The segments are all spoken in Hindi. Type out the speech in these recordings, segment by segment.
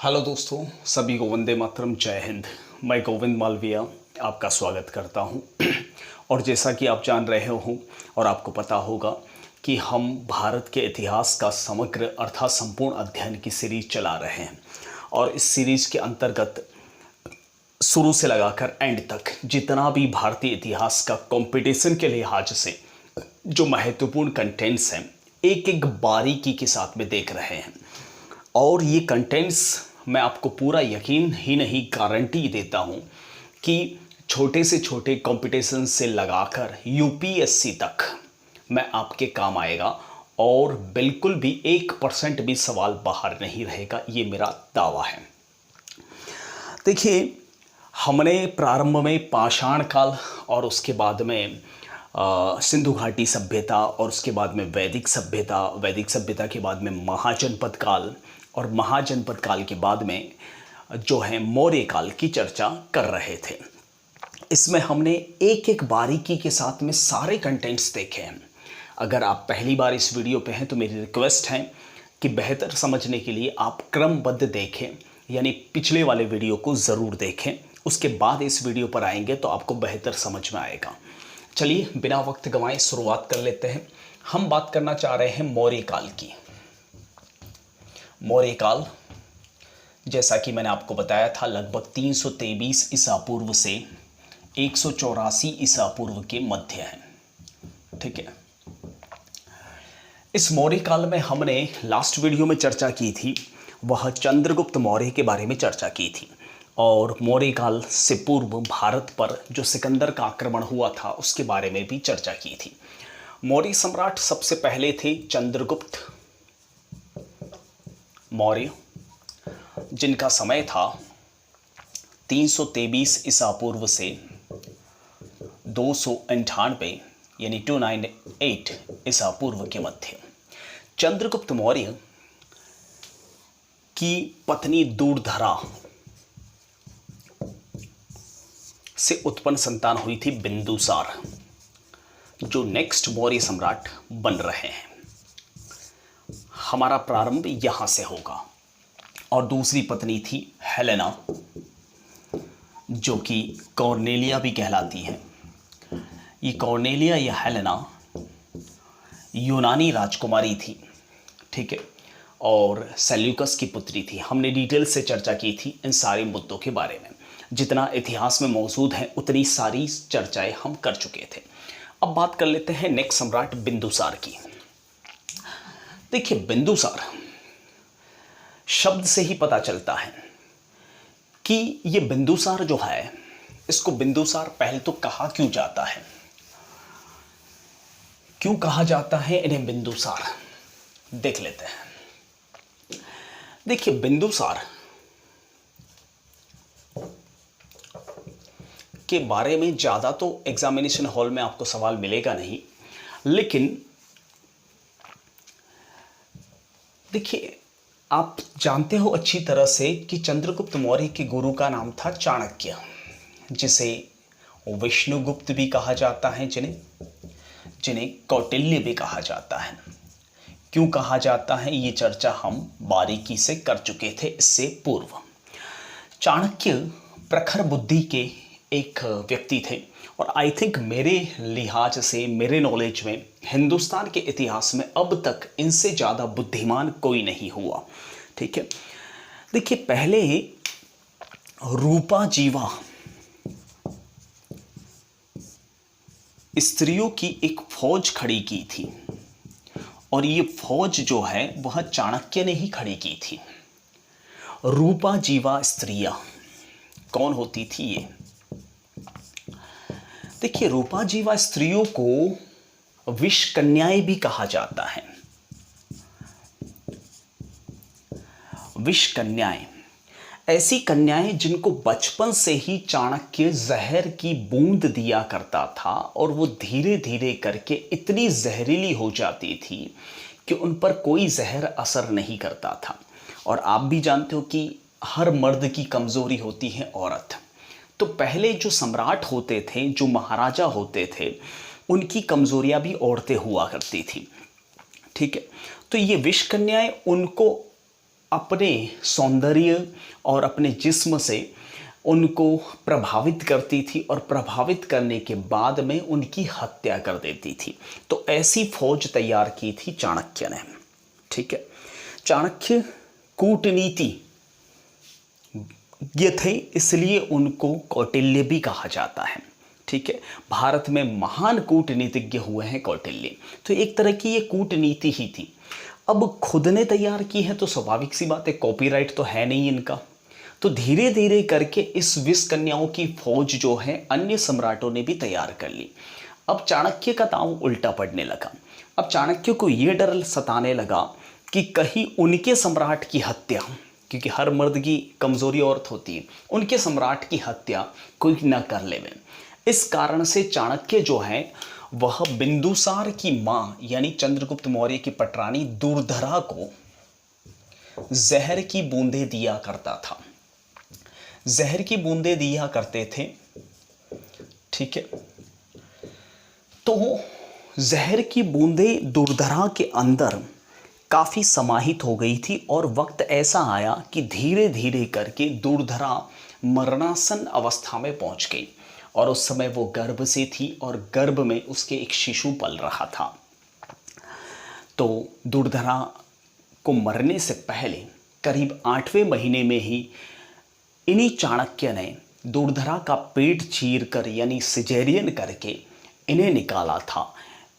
हेलो दोस्तों, सभी को वंदे मातरम, जय हिंद। मैं गोविंद मालविया आपका स्वागत करता हूं। और जैसा कि आप जान रहे हो और आपको पता होगा कि हम भारत के इतिहास का समग्र अर्थात संपूर्ण अध्ययन की सीरीज चला रहे हैं। और इस सीरीज के अंतर्गत शुरू से लगाकर एंड तक जितना भी भारतीय इतिहास का कंपटीशन के लिहाज से जो महत्वपूर्ण कंटेंट्स हैं, एक एक बारीकी के साथ में देख रहे हैं। और ये कंटेंट्स मैं आपको पूरा यकीन ही नहीं, गारंटी देता हूँ कि छोटे से छोटे कंपटीशन से लगाकर यूपीएससी तक मैं आपके काम आएगा और बिल्कुल भी 1% भी सवाल बाहर नहीं रहेगा, ये मेरा दावा है। देखिए, हमने प्रारंभ में पाषाण काल और उसके बाद में सिंधु घाटी सभ्यता और उसके बाद में वैदिक सभ्यता के बाद में महाजनपद काल और महाजनपद काल के बाद में जो है मौर्य काल की चर्चा कर रहे थे। इसमें हमने एक एक बारीकी के साथ में सारे कंटेंट्स देखे हैं। अगर आप पहली बार इस वीडियो पे हैं तो मेरी रिक्वेस्ट है कि बेहतर समझने के लिए आप क्रमबद्ध देखें, यानी पिछले वाले वीडियो को ज़रूर देखें, उसके बाद इस वीडियो पर आएंगे तो आपको बेहतर समझ में आएगा। चलिए बिना वक्त गंवाए शुरुआत कर लेते हैं। हम बात करना चाह रहे हैं मौर्य काल की। मौर्य काल, जैसा कि मैंने आपको बताया था, लगभग 323 ईसा पूर्व से 184 ईसा पूर्व के मध्य है। ठीक है। इस मौर्य काल में हमने लास्ट वीडियो में चर्चा की थी, वह चंद्रगुप्त मौर्य के बारे में चर्चा की थी। और मौर्य काल से पूर्व भारत पर जो सिकंदर का आक्रमण हुआ था उसके बारे में भी चर्चा की थी। मौर्य सम्राट सबसे पहले थे चंद्रगुप्त मौर्य, जिनका समय था 323 ईसा पूर्व से 298 यानी 298 ईसा पूर्व के मध्य। चंद्रगुप्त मौर्य की पत्नी दूरधरा से उत्पन्न संतान हुई थी बिंदुसार, जो नेक्स्ट मौर्य सम्राट बन रहे हैं। हमारा प्रारंभ यहां से होगा। और दूसरी पत्नी थी हेलेना, जो कि कॉर्नेलिया भी कहलाती है। ये कॉर्नेलिया या हेलेना यूनानी राजकुमारी थी, ठीक है, और सेल्यूकस की पुत्री थी। हमने डिटेल से चर्चा की थी इन सारे मुद्दों के बारे में। जितना इतिहास में मौजूद है उतनी सारी चर्चाएं हम कर चुके थे। अब बात कर लेते हैं नेक्स्ट सम्राट बिंदुसार की। देखिए, बिंदुसार शब्द से ही पता चलता है कि ये बिंदुसार जो है, इसको बिंदुसार पहले तो कहा क्यों जाता है, क्यों कहा जाता है इन्हें बिंदुसार, देख लेते हैं। देखिए, बिंदुसार के बारे में ज़्यादा तो एग्जामिनेशन हॉल में आपको सवाल मिलेगा नहीं, लेकिन देखिए, आप जानते हो अच्छी तरह से कि चंद्रगुप्त मौर्य के गुरु का नाम था चाणक्य, जिसे विष्णुगुप्त भी कहा जाता है, जिन्हें कौटिल्य भी कहा जाता है। क्यों कहा जाता है ये चर्चा हम बारीकी से कर चुके थे इससे पूर्व। चाणक्य प्रखर बुद्धि के एक व्यक्ति थे और आई थिंक मेरे लिहाज से, मेरे नॉलेज में, हिंदुस्तान के इतिहास में अब तक इनसे ज़्यादा बुद्धिमान कोई नहीं हुआ। ठीक है। देखिए, पहले रूपा जीवा स्त्रियों की एक फौज खड़ी की थी और ये फौज जो है वह चाणक्य ने ही खड़ी की थी। रूपा जीवा स्त्रियां कौन होती थी ये? देखिए, रूपा जीवा स्त्रियों को विष कन्याएं भी कहा जाता है। विष कन्याएं ऐसी कन्याएं जिनको बचपन से ही चाणक्य जहर की बूंद दिया करता था और वो धीरे धीरे करके इतनी जहरीली हो जाती थी कि उन पर कोई जहर असर नहीं करता था। और आप भी जानते हो कि हर मर्द की कमजोरी होती है औरत। तो पहले जो सम्राट होते थे, जो महाराजा होते थे, उनकी कमजोरियां भी औरतें हुआ करती थी। ठीक है। तो ये विष कन्याएं उनको अपने सौंदर्य और अपने जिस्म से उनको प्रभावित करती थी और प्रभावित करने के बाद में उनकी हत्या कर देती थी। तो ऐसी फौज तैयार की थी चाणक्य ने। ठीक है, चाणक्य कूटनीति ये थे, इसलिए उनको कौटिल्य भी कहा जाता है। ठीक है, भारत में महान कूटनीतिज्ञ हुए हैं कौटिल्य, तो एक तरह की ये कूटनीति ही थी। अब खुद ने तैयार की है तो स्वाभाविक सी बात है, कॉपीराइट तो है नहीं इनका। तो धीरे धीरे करके इस 20 कन्याओं की फौज जो है अन्य सम्राटों ने भी तैयार कर ली। अब चाणक्य का दांव उल्टा पड़ने लगा। अब चाणक्य को यह डर सताने लगा कि कहीं उनके सम्राट की हत्या, क्योंकि हर मर्द की कमजोरी औरत होती है, उनके सम्राट की हत्या कोई न कर ले। इस कारण से चाणक्य जो है वह बिंदुसार की मां यानी चंद्रगुप्त मौर्य की पटरानी दुर्धरा को जहर की बूंदें दिया करता था। जहर की बूंदें दिया करते थे। ठीक है, तो जहर की बूंदें दुर्धरा के अंदर काफी समाहित हो गई थी और वक्त ऐसा आया कि धीरे धीरे करके दुर्धरा मरणासन अवस्था में पहुंच गई और उस समय वो गर्भ से थी और गर्भ में उसके एक शिशु पल रहा था। तो दुर्धरा को मरने से पहले करीब 8वें महीने में ही इन्हीं चाणक्य ने दुर्धरा का पेट चीर कर यानी सिजेरियन करके इन्हें निकाला था।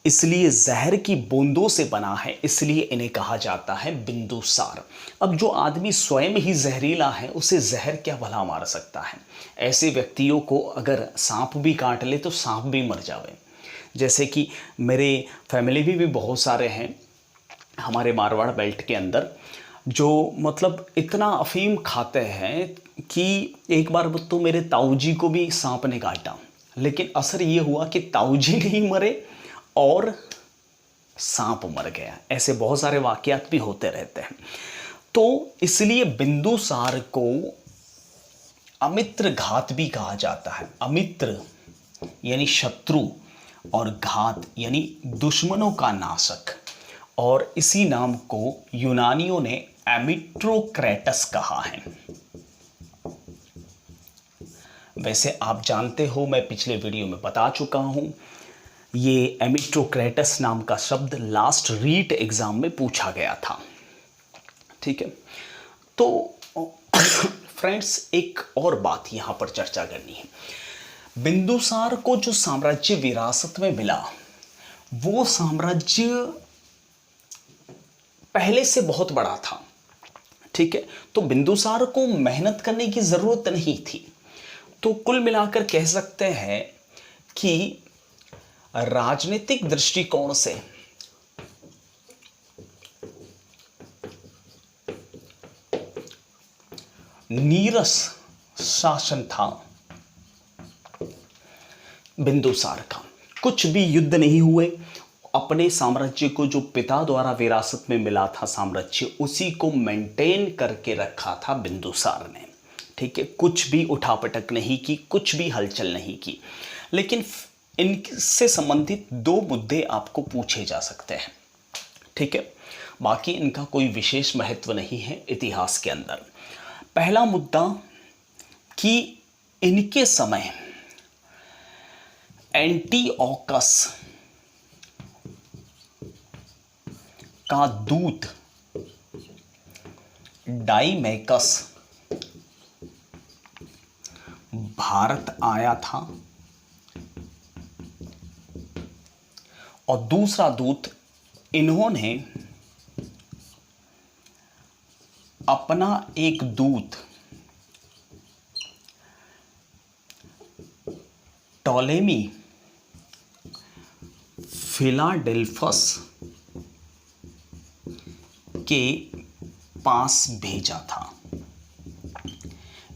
इसलिए जहर की बूंदों से बना है, इसलिए इन्हें कहा जाता है बिंदुसार। अब जो आदमी स्वयं ही जहरीला है उसे जहर क्या भला मार सकता है। ऐसे व्यक्तियों को अगर सांप भी काट ले तो सांप भी मर जावे। जैसे कि मेरे फैमिली में भी बहुत सारे हैं हमारे मारवाड़ बेल्ट के अंदर जो मतलब इतना अफीम खाते हैं कि एक बार तो मेरे ताऊजी को भी सांप ने काटा, लेकिन असर ये हुआ कि ताऊजी नहीं मरे और सांप मर गया। ऐसे बहुत सारे वाकयात भी होते रहते हैं। तो इसलिए बिंदुसार को अमित्र घात भी कहा जाता है। अमित्र यानी शत्रु और घात यानी दुश्मनों का नाशक, और इसी नाम को यूनानियों ने एमिट्रोक्रेटस कहा है। वैसे आप जानते हो, मैं पिछले वीडियो में बता चुका हूं, ये एमिट्रोक्रेटस नाम का शब्द लास्ट रीट एग्जाम में पूछा गया था। ठीक है, तो फ्रेंड्स एक और बात यहां पर चर्चा करनी है। बिंदुसार को जो साम्राज्य विरासत में मिला वो साम्राज्य पहले से बहुत बड़ा था। ठीक है, तो बिंदुसार को मेहनत करने की जरूरत नहीं थी। तो कुल मिलाकर कह सकते हैं कि राजनीतिक दृष्टिकोण से नीरस शासन था बिंदुसार का। कुछ भी युद्ध नहीं हुए, अपने साम्राज्य को जो पिता द्वारा विरासत में मिला था साम्राज्य, उसी को मेंटेन करके रखा था बिंदुसार ने। ठीक है, कुछ भी उठापटक नहीं की, कुछ भी हलचल नहीं की। लेकिन इनसे संबंधित 2 मुद्दे आपको पूछे जा सकते हैं। ठीक है, बाकी इनका कोई विशेष महत्व नहीं है इतिहास के अंदर। पहला मुद्दा कि इनके समय एंटीओकस का दूत डाइमेकस भारत आया था और दूसरा दूत इन्होंने अपना एक दूत टॉलेमी फिलाडेल्फस के पास भेजा था।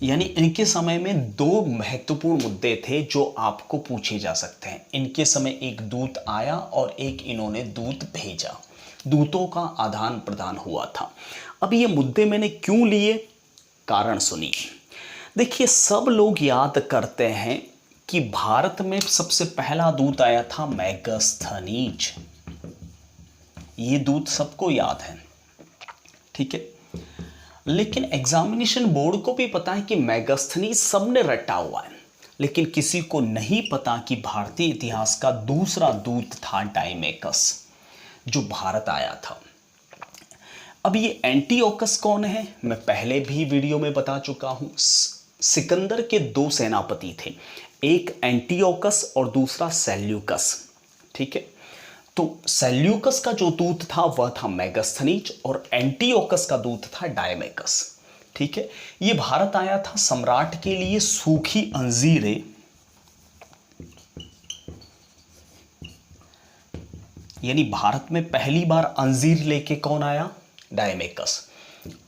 यानी इनके समय में 2 महत्वपूर्ण मुद्दे थे जो आपको पूछे जा सकते हैं। इनके समय एक दूत आया और एक इन्होंने दूत भेजा। दूतों का आदान प्रदान हुआ था। अब ये मुद्दे मैंने क्यों लिए, कारण सुनिए। देखिए, सब लोग याद करते हैं कि भारत में सबसे पहला दूत आया था मैगस्थनीज। ये दूत सबको याद है। ठीक है, लेकिन एग्जामिनेशन बोर्ड को भी पता है कि मेगास्थनीज सबने रटा हुआ है, लेकिन किसी को नहीं पता कि भारतीय इतिहास का दूसरा दूत था डायमेकस, जो भारत आया था। अब ये एंटीओकस कौन है, मैं पहले भी वीडियो में बता चुका हूं। सिकंदर के दो सेनापति थे, एक एंटीओकस और दूसरा सेल्यूकस। ठीक है, तो सेल्यूकस का जो दूत था वह था मेगास्थनीज और एंटीओकस का दूत था डायमेकस। ठीक है, ये भारत आया था सम्राट के लिए सूखी अंजीरें, यानी भारत में पहली बार अंजीर लेके कौन आया, डायमेकस,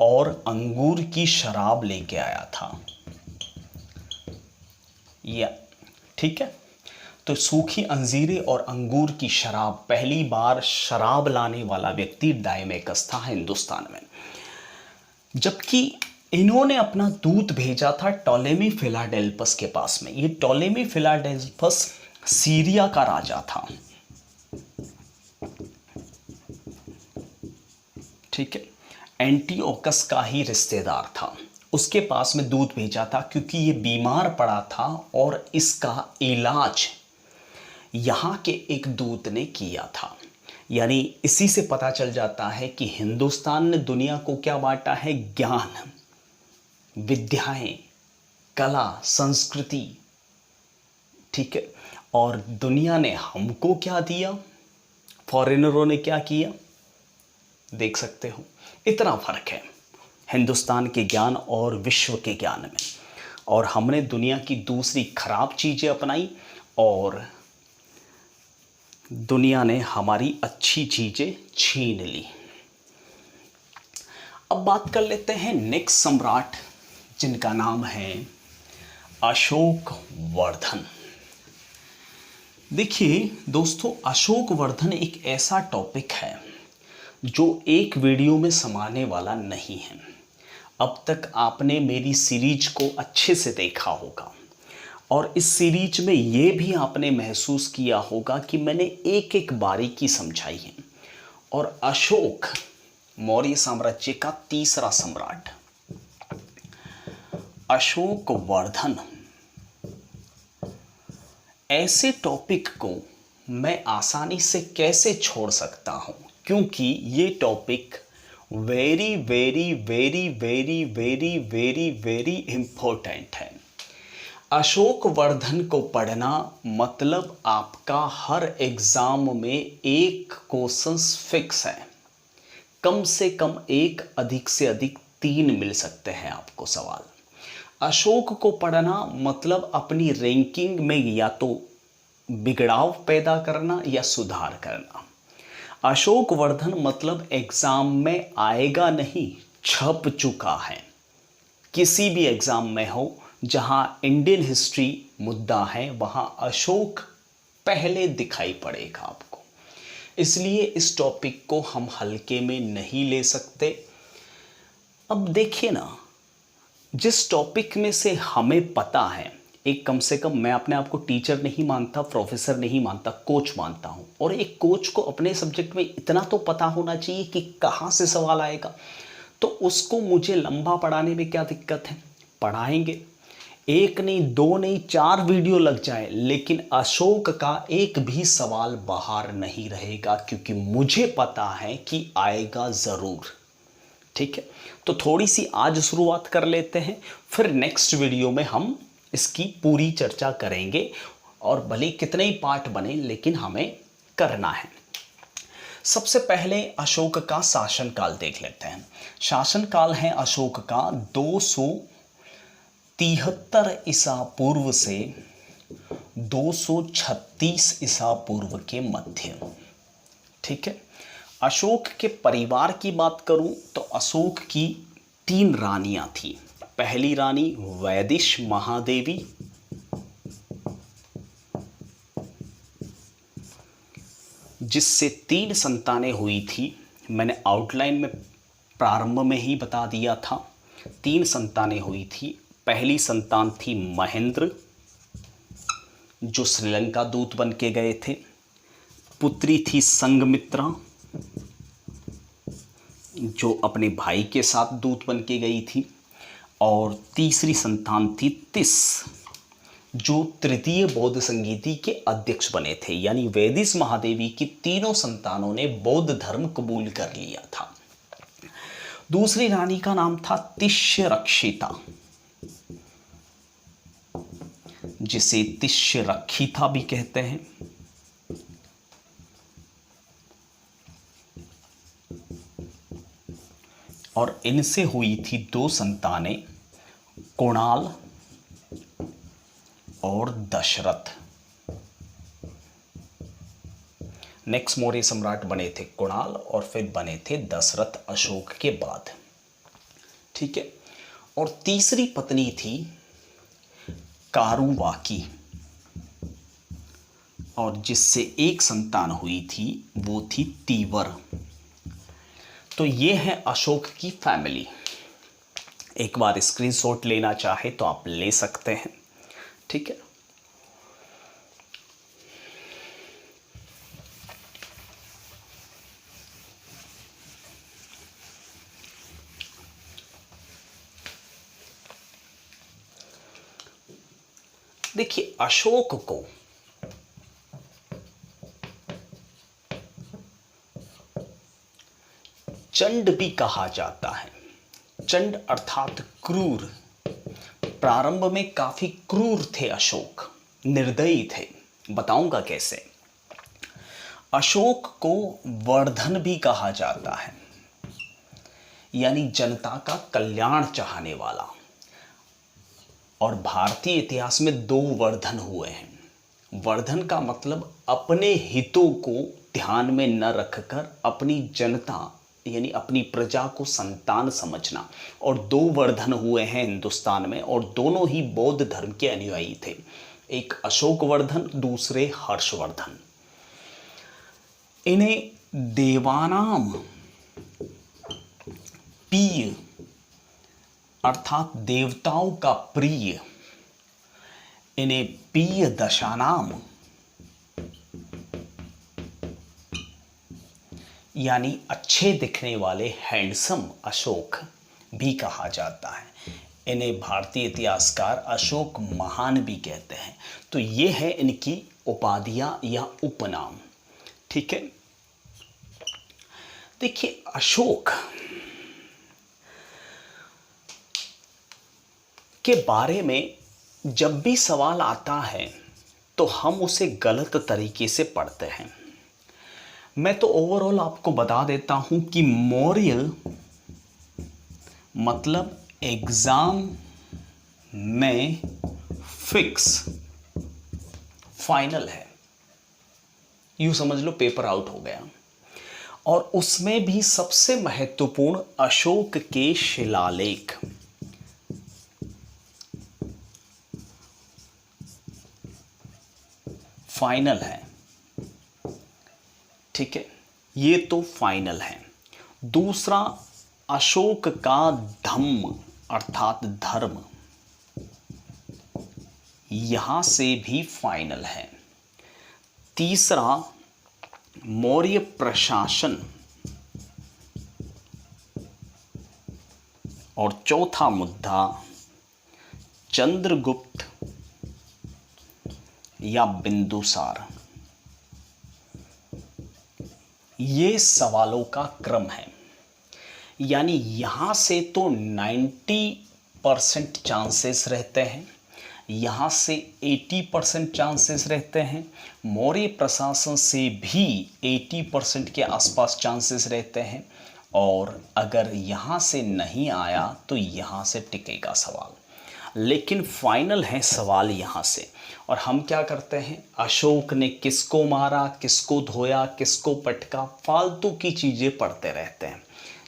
और अंगूर की शराब लेके आया था या, ठीक है। तो सूखी अंजीरें और अंगूर की शराब, पहली बार शराब लाने वाला व्यक्ति डायमेकस था हिंदुस्तान में। जबकि इन्होंने अपना दूत भेजा था टॉलेमी फिलाडेल्फस के पास में। ये टॉलेमी फिलाडेल्फस सीरिया का राजा था। ठीक है, एंटीओकस का ही रिश्तेदार था, उसके पास में दूत भेजा था क्योंकि ये बीमार पड़ा था और इसका इलाज यहाँ के एक दूत ने किया था। यानी इसी से पता चल जाता है कि हिंदुस्तान ने दुनिया को क्या बांटा है, ज्ञान, विद्याएं, कला, संस्कृति। ठीक है, और दुनिया ने हमको क्या दिया, फॉरेनरों ने क्या किया, देख सकते हो। इतना फर्क है हिंदुस्तान के ज्ञान और विश्व के ज्ञान में। और हमने दुनिया की दूसरी खराब चीज़ें अपनाई और दुनिया ने हमारी अच्छी चीज़ें छीन ली। अब बात कर लेते हैं नेक्स्ट सम्राट, जिनका नाम है अशोक वर्धन। देखिए दोस्तों, अशोक वर्धन एक ऐसा टॉपिक है जो एक वीडियो में समाने वाला नहीं है। अब तक आपने मेरी सीरीज को अच्छे से देखा होगा और इस सीरीज में ये भी आपने महसूस किया होगा कि मैंने एक एक बारीकी समझाई है। और अशोक मौर्य साम्राज्य का तीसरा सम्राट अशोक वर्धन, ऐसे टॉपिक को मैं आसानी से कैसे छोड़ सकता हूं, क्योंकि ये topic very very very very very very very important है। अशोक वर्धन को पढ़ना मतलब आपका हर एग्जाम में एक क्वेश्चंस फिक्स है, कम से कम एक, अधिक से अधिक 3 मिल सकते हैं आपको सवाल। अशोक को पढ़ना मतलब अपनी रैंकिंग में या तो बिगड़ाव पैदा करना या सुधार करना। अशोक वर्धन मतलब एग्जाम में आएगा नहीं, छप चुका है। किसी भी एग्जाम में हो जहां इंडियन हिस्ट्री मुद्दा है, वहां अशोक पहले दिखाई पड़ेगा आपको। इसलिए इस टॉपिक को हम हल्के में नहीं ले सकते। अब देखिए ना, जिस टॉपिक में से हमें पता है, एक कम से कम, मैं अपने आप को टीचर नहीं मानता, प्रोफेसर नहीं मानता, कोच मानता हूँ। और एक कोच को अपने सब्जेक्ट में इतना तो पता होना चाहिए कि कहाँ से सवाल आएगा। तो उसको मुझे लंबा पढ़ाने में क्या दिक्कत है, पढ़ाएंगे। एक नहीं, 2 नहीं, 4 वीडियो लग जाए, लेकिन अशोक का एक भी सवाल बाहर नहीं रहेगा, क्योंकि मुझे पता है कि आएगा ज़रूर। ठीक है, तो थोड़ी सी आज शुरुआत कर लेते हैं, फिर नेक्स्ट वीडियो में हम इसकी पूरी चर्चा करेंगे। और भले कितने ही पार्ट बने, लेकिन हमें करना है। सबसे पहले अशोक का शासनकाल देख लेते हैं। शासनकाल है अशोक का 273 ईसा पूर्व से 236 ईसा पूर्व के मध्य। ठीक है, अशोक के परिवार की बात करूं तो अशोक की 3 रानियां थी। पहली रानी वैदिश महादेवी, जिससे 3 संतानें हुई थी। मैंने आउटलाइन में प्रारंभ में ही बता दिया था, 3 संतानें हुई थी। पहली संतान थी महेंद्र, जो श्रीलंका दूत बन के गए थे। पुत्री थी संघमित्रा, जो अपने भाई के साथ दूत बन के गई थी, और तीसरी संतान थी तिस, जो तृतीय बौद्ध संगीति के अध्यक्ष बने थे। यानी वेदिस महादेवी की तीनों संतानों ने बौद्ध धर्म कबूल कर लिया था। दूसरी रानी का नाम था तिष्यरक्षिता, जिसे तिष्यरक्षिता भी कहते हैं। और इनसे हुई थी दो संतानें, कुणाल और दशरथ। नेक्स्ट मौर्य सम्राट बने थे कुणाल, और फिर बने थे दशरथ अशोक के बाद। ठीक है। और तीसरी पत्नी थी कारुवाकी, और जिससे एक संतान हुई थी वो थी तीवर। तो ये है अशोक की फैमिली। एक बार स्क्रीनशॉट लेना चाहे तो आप ले सकते हैं। ठीक है। देखिए, अशोक को चंड भी कहा जाता है। चंड अर्थात क्रूर। प्रारंभ में काफी क्रूर थे अशोक, निर्दयी थे। बताऊंगा कैसे। अशोक को वर्धन भी कहा जाता है, यानी जनता का कल्याण चाहने वाला। और भारतीय इतिहास में दो वर्धन हुए हैं। वर्धन का मतलब अपने हितों को ध्यान में न रखकर अपनी जनता यानी अपनी प्रजा को संतान समझना। और दो वर्धन हुए हैं हिंदुस्तान में, और दोनों ही बौद्ध धर्म के अनुयायी थे। एक अशोक वर्धन, दूसरे हर्षवर्धन। इन्हें देवानाम प्रिय अर्थात देवताओं का प्रिय, इन्हें प्रिय दशानाम यानी अच्छे दिखने वाले हैंडसम अशोक भी कहा जाता है। इन्हें भारतीय इतिहासकार अशोक महान भी कहते हैं। तो ये है इनकी उपाधियां या उपनाम। ठीक है। देखिए, अशोक के बारे में जब भी सवाल आता है तो हम उसे गलत तरीके से पढ़ते हैं। मैं तो ओवरऑल आपको बता देता हूं कि मौर्य मतलब एग्जाम में फिक्स, फाइनल है। यूं समझ लो पेपर आउट हो गया। और उसमें भी सबसे महत्वपूर्ण अशोक के शिलालेख। फाइनल है। ठीक है, ये तो फाइनल है। दूसरा, अशोक का धम्म अर्थात धर्म, यहां से भी फाइनल है। तीसरा, मौर्य प्रशासन, और चौथा मुद्दा चंद्रगुप्त या बिंदुसार। ये सवालों का क्रम है। यानी यहां से तो 90% चांसेस रहते हैं, यहाँ से 80% चांसेस रहते हैं, मौर्य प्रशासन से भी 80% के आसपास चांसेस रहते हैं। और अगर यहाँ से नहीं आया तो यहाँ से टिकेगा सवाल। लेकिन फाइनल है सवाल यहाँ से। और हम क्या करते हैं, अशोक ने किसको मारा, किसको धोया, किसको पटका, फालतू की चीज़ें पढ़ते रहते हैं।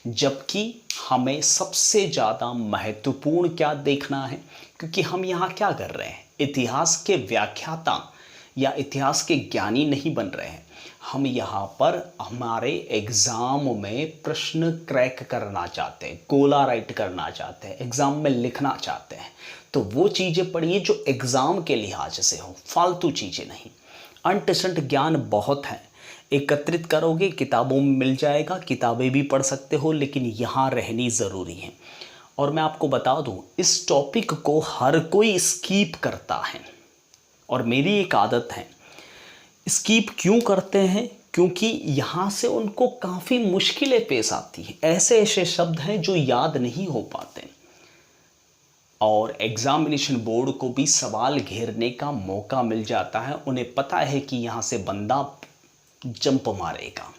जबकि हमें सबसे ज़्यादा महत्वपूर्ण क्या देखना है, क्योंकि हम यहाँ क्या कर रहे हैं, इतिहास के व्याख्याता या इतिहास के ज्ञानी नहीं बन रहे हैं। हम यहाँ पर हमारे एग्ज़ाम में प्रश्न क्रैक करना चाहते हैं, गोला राइट करना चाहते हैं, एग्ज़ाम में लिखना चाहते हैं। तो वो चीज़ें पढ़िए जो एग्ज़ाम के लिहाज से हो, फालतू चीज़ें नहीं। अनटचड ज्ञान बहुत हैं, एकत्रित करोगे, किताबों में मिल जाएगा, किताबें भी पढ़ सकते हो, लेकिन यहाँ रहनी ज़रूरी है। और मैं आपको बता दूँ, इस टॉपिक को हर कोई स्कीप करता है, और मेरी एक आदत है। स्कीप क्यों करते हैं? क्योंकि यहाँ से उनको काफ़ी मुश्किलें पेश आती हैं। ऐसे ऐसे शब्द हैं जो याद नहीं हो पाते, और एग्जामिनेशन बोर्ड को भी सवाल घेरने का मौका मिल जाता है। उन्हें पता है कि यहाँ से बंदा जंप मारेगा।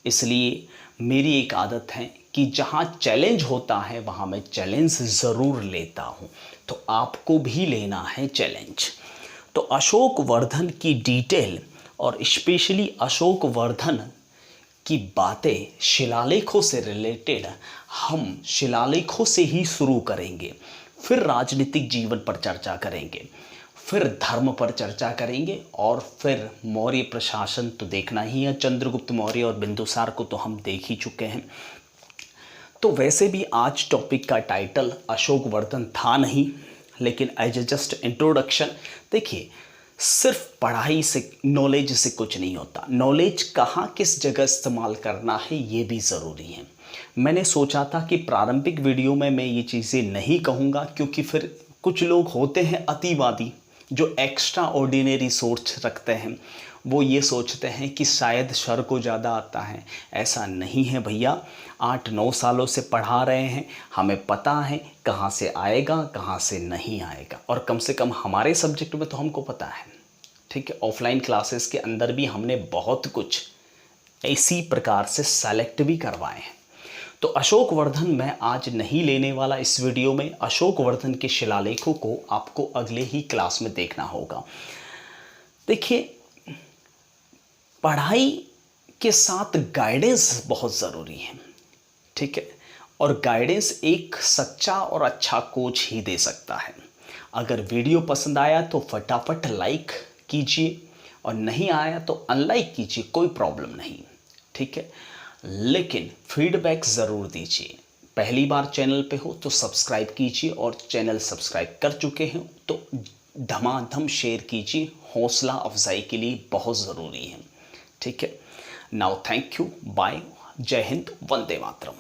इसलिए मेरी एक आदत है कि जहाँ चैलेंज होता है वहाँ मैं चैलेंज ज़रूर लेता हूँ, तो आपको भी लेना है चैलेंज। तो अशोक वर्धन की डिटेल और स्पेशली अशोक वर्धन की बातें शिलालेखों से रिलेटेड हम शिलालेखों से ही शुरू करेंगे, फिर राजनीतिक जीवन पर चर्चा करेंगे, फिर धर्म पर चर्चा करेंगे, और फिर मौर्य प्रशासन तो देखना ही है। चंद्रगुप्त मौर्य और बिंदुसार को तो हम देख ही चुके हैं। तो वैसे भी आज टॉपिक का टाइटल अशोक वर्धन था नहीं, लेकिन एज ए जस्ट इंट्रोडक्शन। देखिए, सिर्फ पढ़ाई से, नॉलेज से कुछ नहीं होता। नॉलेज कहाँ किस जगह इस्तेमाल करना है ये भी ज़रूरी है। मैंने सोचा था कि प्रारंभिक वीडियो में मैं ये चीज़ें नहीं कहूँगा, क्योंकि फिर कुछ लोग होते हैं अतिवादी जो एक्स्ट्रा ऑर्डिनरी सोच रखते हैं। वो ये सोचते हैं कि शायद सर को ज़्यादा आता है। ऐसा नहीं है भैया, 8-9 सालों से पढ़ा रहे हैं, हमें पता है कहाँ से आएगा कहाँ से नहीं आएगा, और कम से कम हमारे सब्जेक्ट में तो हमको पता है। ठीक है, ऑफलाइन क्लासेस के अंदर भी हमने बहुत कुछ इसी प्रकार से सेलेक्ट भी करवाए हैं। तो अशोक वर्धन मैं आज नहीं लेने वाला इस वीडियो में। अशोक वर्धन के शिलालेखों को आपको अगले ही क्लास में देखना होगा। देखिए, पढ़ाई के साथ गाइडेंस बहुत ज़रूरी है। ठीक है, और गाइडेंस एक सच्चा और अच्छा कोच ही दे सकता है। अगर वीडियो पसंद आया तो फटाफट लाइक कीजिए, और नहीं आया तो अनलाइक कीजिए, कोई प्रॉब्लम नहीं। ठीक है, लेकिन फीडबैक ज़रूर दीजिए। पहली बार चैनल पे हो तो सब्सक्राइब कीजिए, और चैनल सब्सक्राइब कर चुके हैं तो धमाधम शेयर कीजिए। हौसला अफजाई के लिए बहुत ज़रूरी है। ठीक है, नाउ थैंक यू, बाय, जय हिंद, वंदे मातरम।